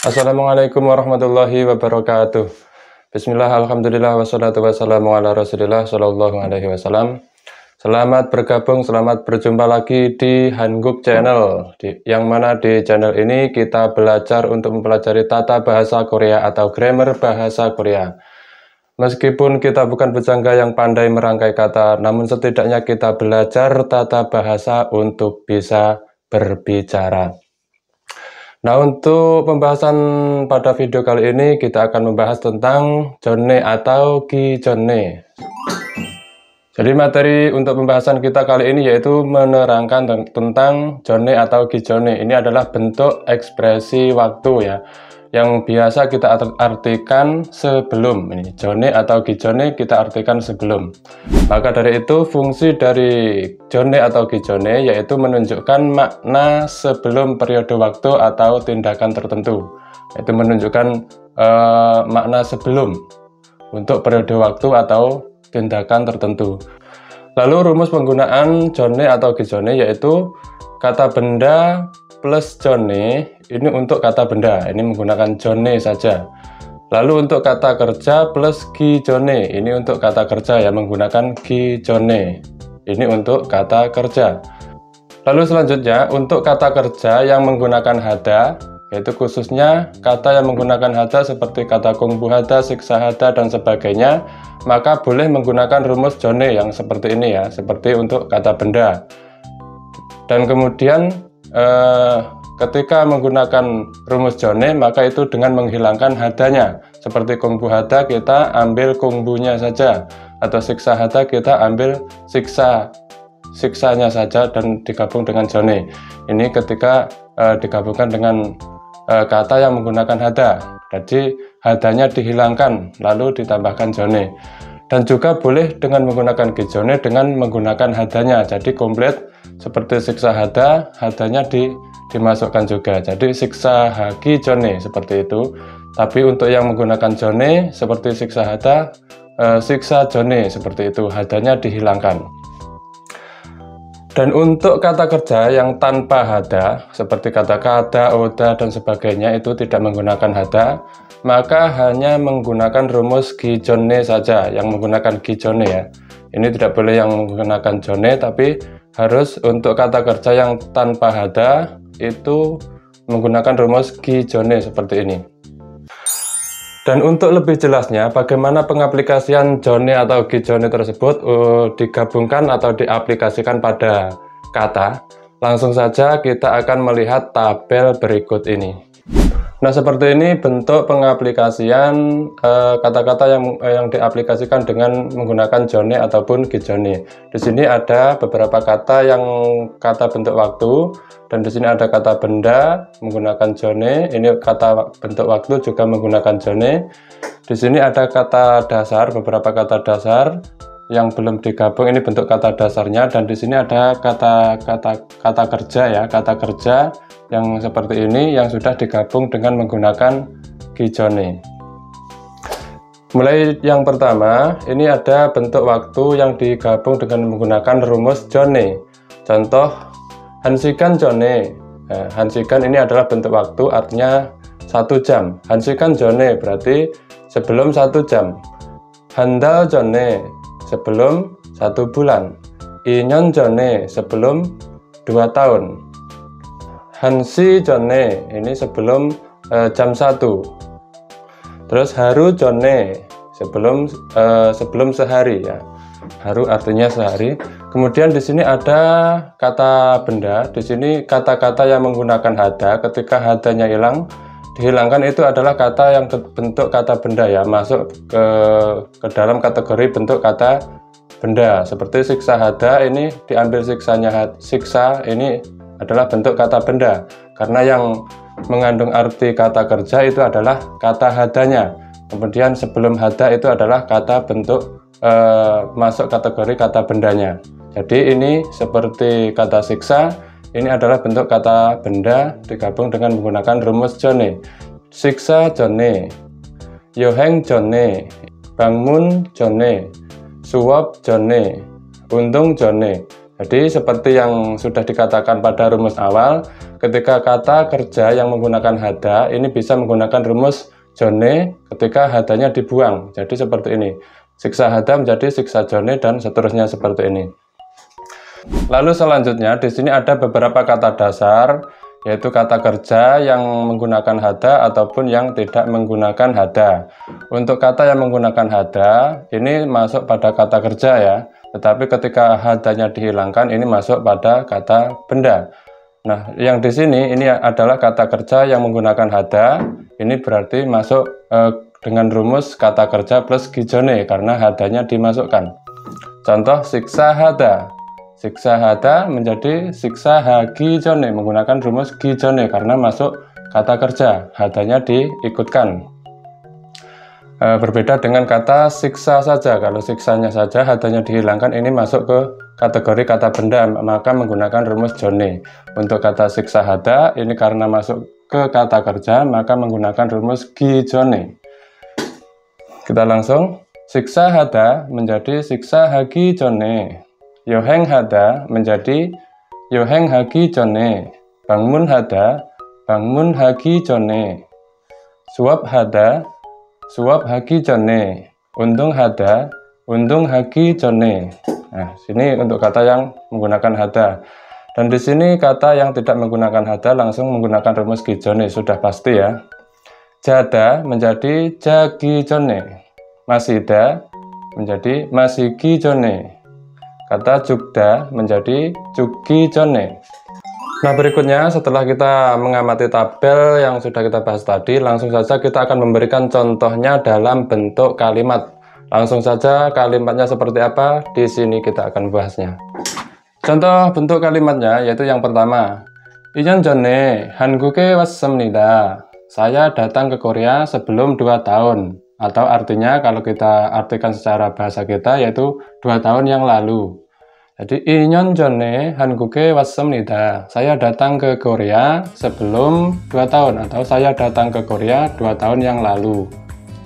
Assalamualaikum warahmatullahi wabarakatuh. Bismillah, alhamdulillah, wassalatu wassalamu ala rasulillah sallallahu alaihi wasallam. Selamat bergabung, selamat berjumpa lagi di Hanguk Channel, yang mana di channel ini kita belajar untuk mempelajari tata bahasa Korea atau grammar bahasa Korea. Meskipun kita bukan pujangga yang pandai merangkai kata, namun setidaknya kita belajar tata bahasa untuk bisa berbicara. Nah, untuk pembahasan pada video kali ini kita akan membahas tentang jonne atau gijonne. Jadi materi untuk pembahasan kita kali ini yaitu menerangkan tentang jonne atau gijonne. Ini adalah bentuk ekspresi waktu ya, yang biasa kita artikan sebelum. Ini jonne atau gijonne kita artikan sebelum. Maka dari itu fungsi dari jonne atau gijonne yaitu menunjukkan makna sebelum periode waktu atau tindakan tertentu. Yaitu menunjukkan makna sebelum untuk periode waktu atau tindakan tertentu. Lalu rumus penggunaan jonne atau gijonne yaitu kata benda plus jonne ini untuk kata benda, ini menggunakan jonne saja. Lalu untuk kata kerja plus gijonne, ini untuk kata kerja ya, menggunakan gijonne. Ini untuk kata kerja. Lalu selanjutnya untuk kata kerja yang menggunakan hada, yaitu khususnya kata yang menggunakan hada seperti kata kungbu hada, siksa hada dan sebagainya, maka boleh menggunakan rumus jonne yang seperti ini ya, seperti untuk kata benda. Dan kemudian ketika menggunakan rumus jonne maka itu dengan menghilangkan hadanya. Seperti kungbu hada kita ambil kungbunya saja, atau siksa hada kita ambil siksanya saja dan digabung dengan jonne. Ini ketika digabungkan dengan kata yang menggunakan hada, jadi hadanya dihilangkan lalu ditambahkan jonne. Dan juga boleh dengan menggunakan gijonne dengan menggunakan hadanya, jadi komplit seperti siksa hada, hadanya dimasukkan juga, jadi siksa hagi jonne seperti itu. Tapi untuk yang menggunakan jonne seperti siksa hada, siksa jonne seperti itu, hadanya dihilangkan. Dan untuk kata kerja yang tanpa hada, seperti kata kada, oda, dan sebagainya itu tidak menggunakan hada, maka hanya menggunakan rumus gijonne saja, yang menggunakan gijonne ya. Ini tidak boleh yang menggunakan jonne, tapi harus untuk kata kerja yang tanpa hada, itu menggunakan rumus gijonne seperti ini. Dan untuk lebih jelasnya bagaimana pengaplikasian jonne atau gijonne tersebut digabungkan atau diaplikasikan pada kata, langsung saja kita akan melihat tabel berikut ini. Nah, seperti ini bentuk pengaplikasian kata-kata yang diaplikasikan dengan menggunakan jonne ataupun gijonne. Di sini ada beberapa kata yang kata bentuk waktu, dan di sini ada kata benda menggunakan jonne. Ini kata bentuk waktu juga menggunakan jonne. Di sini ada kata dasar, beberapa kata dasar yang belum digabung, ini bentuk kata dasarnya. Dan di sini ada kata kerja ya, kata kerja yang seperti ini yang sudah digabung dengan menggunakan gijonne. Mulai yang pertama, ini ada bentuk waktu yang digabung dengan menggunakan rumus jonne. Contoh, hansikan jonne. Nah, hansikan ini adalah bentuk waktu, artinya 1 jam. Hansikan jonne berarti sebelum 1 jam. Handal jonne sebelum 1 bulan. Inyon jonne sebelum 2 tahun. Hansi jonne ini sebelum jam 1. Terus haru jonne sebelum sehari ya. Haru artinya sehari. Kemudian di sini ada kata benda. Di sini kata-kata yang menggunakan hada, ketika hadanya hilang, dihilangkan, itu adalah kata yang bentuk kata benda ya, masuk ke dalam kategori bentuk kata benda. Seperti siksa hada, ini diambil siksanya, siksa ini adalah bentuk kata benda, karena yang mengandung arti kata kerja itu adalah kata hadanya. Kemudian sebelum hada itu adalah kata bentuk masuk kategori kata bendanya. Jadi ini seperti kata siksa, ini adalah bentuk kata benda digabung dengan menggunakan rumus jonne. Siksa jonne, yoheng jonne, bangun jonne, suap jonne, untung jonne. Jadi seperti yang sudah dikatakan pada rumus awal, ketika kata kerja yang menggunakan hada ini bisa menggunakan rumus jone ketika hadanya dibuang. Jadi seperti ini. Siksa hada menjadi siksa jone dan seterusnya seperti ini. Lalu selanjutnya di sini ada beberapa kata dasar, yaitu kata kerja yang menggunakan hada ataupun yang tidak menggunakan hada. Untuk kata yang menggunakan hada ini masuk pada kata kerja ya, tetapi ketika hadanya dihilangkan ini masuk pada kata benda. Nah, yang di sini ini adalah kata kerja yang menggunakan hada. Ini berarti masuk dengan rumus kata kerja plus gijone karena hadanya dimasukkan. Contoh siksa hada. Siksa hada menjadi siksa hagijone menggunakan rumus gijone karena masuk kata kerja, hadanya diikutkan. Berbeda dengan kata siksa saja. Kalau siksanya saja hadanya dihilangkan, ini masuk ke kategori kata benda, maka menggunakan rumus jone. Untuk kata siksa hada ini karena masuk ke kata kerja, maka menggunakan rumus gijone. Kita langsung, siksa hada menjadi siksa hagijone. Yoheng hada menjadi yoheng hagijone. Bangmun hada, bangmun hagijone. Suap hada, suap hagijone. Undung hada, undung hagijone. Nah, sini untuk kata yang menggunakan hada. Dan di sini kata yang tidak menggunakan hada langsung menggunakan rumus gijone, sudah pasti ya. Jada menjadi jagijone. Masida menjadi masigijone. Kata jugda menjadi jugijone. Nah, berikutnya setelah kita mengamati tabel yang sudah kita bahas tadi, langsung saja kita akan memberikan contohnya dalam bentuk kalimat. Langsung saja kalimatnya seperti apa, di sini kita akan bahasnya. Contoh bentuk kalimatnya yaitu yang pertama. 2년 전에 한국에 왔습니다. Saya datang ke Korea sebelum 2 tahun. Atau artinya kalau kita artikan secara bahasa kita yaitu 2 tahun yang lalu. Jadi 2년 전에 한국에 왔습니다. Saya datang ke Korea sebelum 2 tahun atau saya datang ke Korea 2 tahun yang lalu.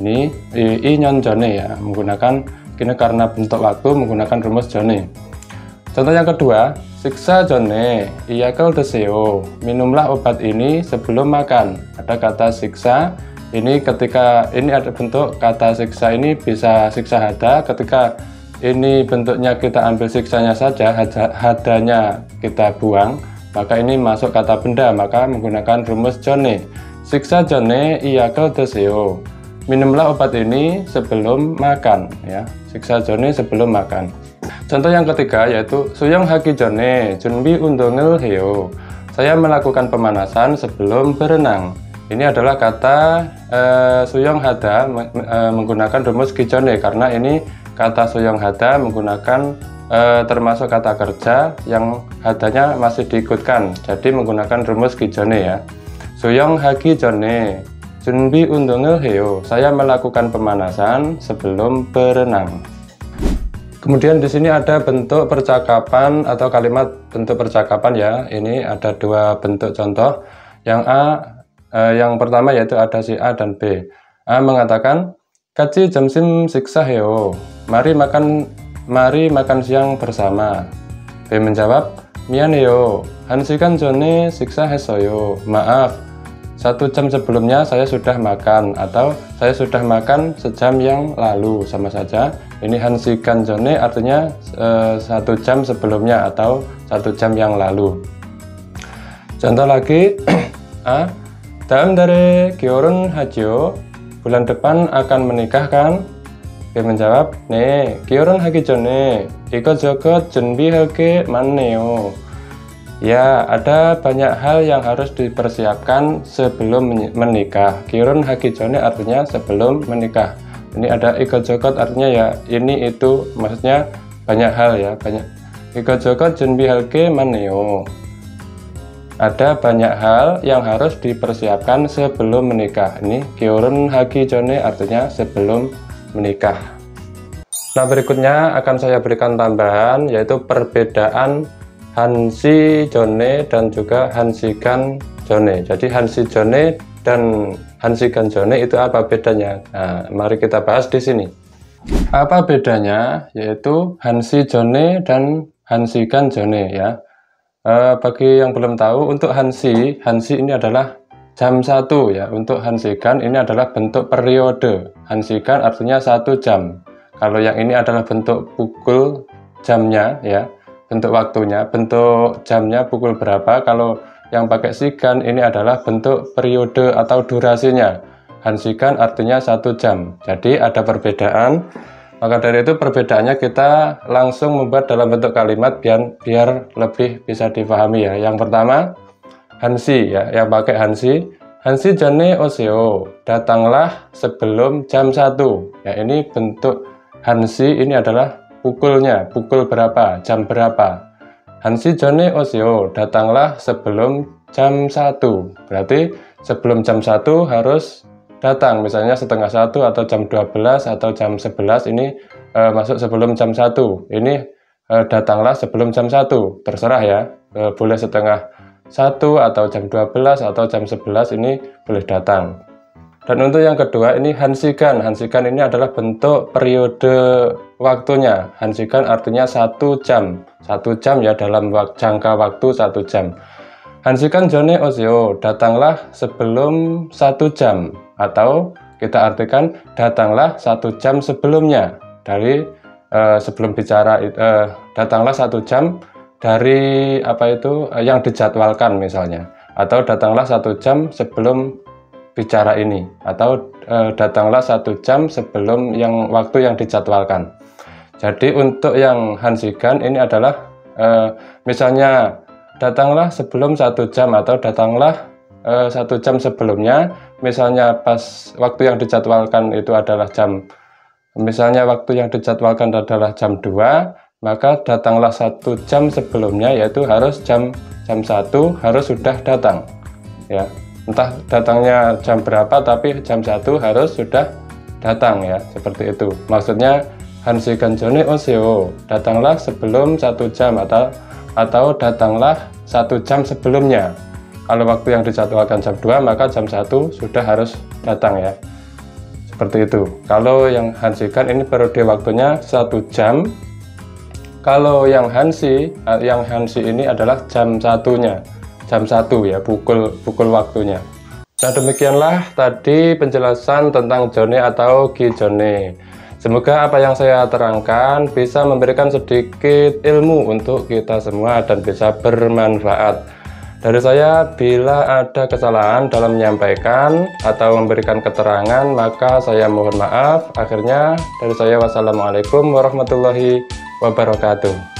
Ini 2년 전에 ya, menggunakan ini karena bentuk waktu menggunakan rumus 전에. Contoh yang kedua, siksa 전에 약을 드세요. Minumlah obat ini sebelum makan. Ada kata siksa. Ini ketika ini ada bentuk kata siksa ini bisa siksa hada. Ketika ini bentuknya kita ambil siksanya saja, hadanya kita buang, maka ini masuk kata benda, maka menggunakan rumus jone. Siksa jone iyakal deseo. Minumlah obat ini sebelum makan ya. Siksa jone sebelum makan. Contoh yang ketiga yaitu suyong haki jone 준비 운동을 해요. Saya melakukan pemanasan sebelum berenang. Ini adalah kata suyong hada menggunakan rumus gijone karena ini kata suyong hada menggunakan termasuk kata kerja yang hadanya masih diikutkan, jadi menggunakan rumus gijone ya. Suyong hagi jone 준비 운동을 해요. Saya melakukan pemanasan sebelum berenang. Kemudian di sini ada bentuk percakapan atau kalimat bentuk percakapan ya. Ini ada 2 bentuk contoh. Yang A yang pertama yaitu ada si A dan B. A mengatakan, 같이 점심 식사해요. Mari makan siang bersama. B menjawab, 미안해요. 1시간 전에 식사했어요. Maaf, 1 jam sebelumnya saya sudah makan, atau saya sudah makan sejam yang lalu, sama saja. Ini 1시간 전에 artinya 1 jam sebelumnya atau 1 jam yang lalu. Contoh lagi, A. 다음 달에 결혼하죠. Bulan depan akan menikah kan? B menjawab, 네, 결혼하기 전에 이것저것 준비할 게 많네요. Ya, ada banyak hal yang harus dipersiapkan sebelum menikah. 결혼하기 전에 artinya sebelum menikah. Ini ada 이것저것 artinya ya ini itu, maksudnya banyak hal ya, banyak. 이것저것 준비할 게 많네요. Ada banyak hal yang harus dipersiapkan sebelum menikah. Ini 결혼하기 전에 artinya sebelum menikah. Nah, berikutnya akan saya berikan tambahan yaitu perbedaan 한시 전에 dan juga 1시간 전에. Jadi 1시 전에 dan 1시간 전에 itu apa bedanya? Nah, mari kita bahas di sini. Apa bedanya? Yaitu 1시 전에 dan 1시간 전에 ya. Bagi yang belum tahu, untuk Hansi ini adalah jam 1 ya. Untuk Hansikan ini adalah bentuk periode. Hansikan artinya 1 jam. Kalau yang ini adalah bentuk pukul jamnya ya, bentuk waktunya, bentuk jamnya pukul berapa. Kalau yang pakai sikan ini adalah bentuk periode atau durasinya. Hansikan artinya 1 jam. Jadi ada perbedaan. Maka dari itu perbedaannya kita langsung membuat dalam bentuk kalimat biar lebih bisa dipahami ya. Yang pertama, Hansi ya, yang pakai Hansi. Hansi jane oseo, datanglah sebelum jam 1. Ya, ini bentuk Hansi ini adalah pukulnya, pukul berapa, jam berapa. Hansi jane oseo, datanglah sebelum jam 1. Berarti sebelum jam 1 harus datang, misalnya setengah 1 atau jam 12 atau jam 11 ini masuk sebelum jam 1. Ini datanglah sebelum jam 1, terserah ya, boleh setengah 1 atau jam 12 atau jam 11 ini boleh datang. Dan untuk yang kedua ini Hansikan. Hansikan ini adalah bentuk periode waktunya. Hansikan artinya 1 jam. 1 jam ya, dalam jangka waktu 1 jam. Hansikan jone oseo, datanglah sebelum 1 jam. Atau kita artikan datanglah 1 jam sebelumnya. Dari sebelum bicara, datanglah 1 jam dari yang dijadwalkan misalnya. Atau datanglah 1 jam sebelum bicara ini. Atau datanglah 1 jam sebelum waktu yang dijadwalkan. Jadi untuk yang Hansikan ini adalah misalnya datanglah sebelum 1 jam atau datanglah 1 jam sebelumnya. Misalnya pas waktu yang dijadwalkan itu adalah misalnya waktu yang dijadwalkan adalah jam 2, maka datanglah 1 jam sebelumnya, yaitu harus jam 1 harus sudah datang ya. Entah datangnya jam berapa, tapi jam 1 harus sudah datang ya, seperti itu. Maksudnya Hansikan jone oseo, datanglah sebelum 1 jam atau datanglah 1 jam sebelumnya. Kalau waktu yang dijadwalkan jam 2, maka jam 1 sudah harus datang ya. Seperti itu. Kalau yang Hansikan ini periode waktunya 1 jam. Kalau yang Hansi ini adalah jam 1-nya. Jam 1 ya, pukul waktunya. Nah, demikianlah tadi penjelasan tentang jone atau gijone. Semoga apa yang saya terangkan bisa memberikan sedikit ilmu untuk kita semua dan bisa bermanfaat. Dari saya, bila ada kesalahan dalam menyampaikan atau memberikan keterangan, maka saya mohon maaf. Akhirnya dari saya, wassalamualaikum warahmatullahi wabarakatuh.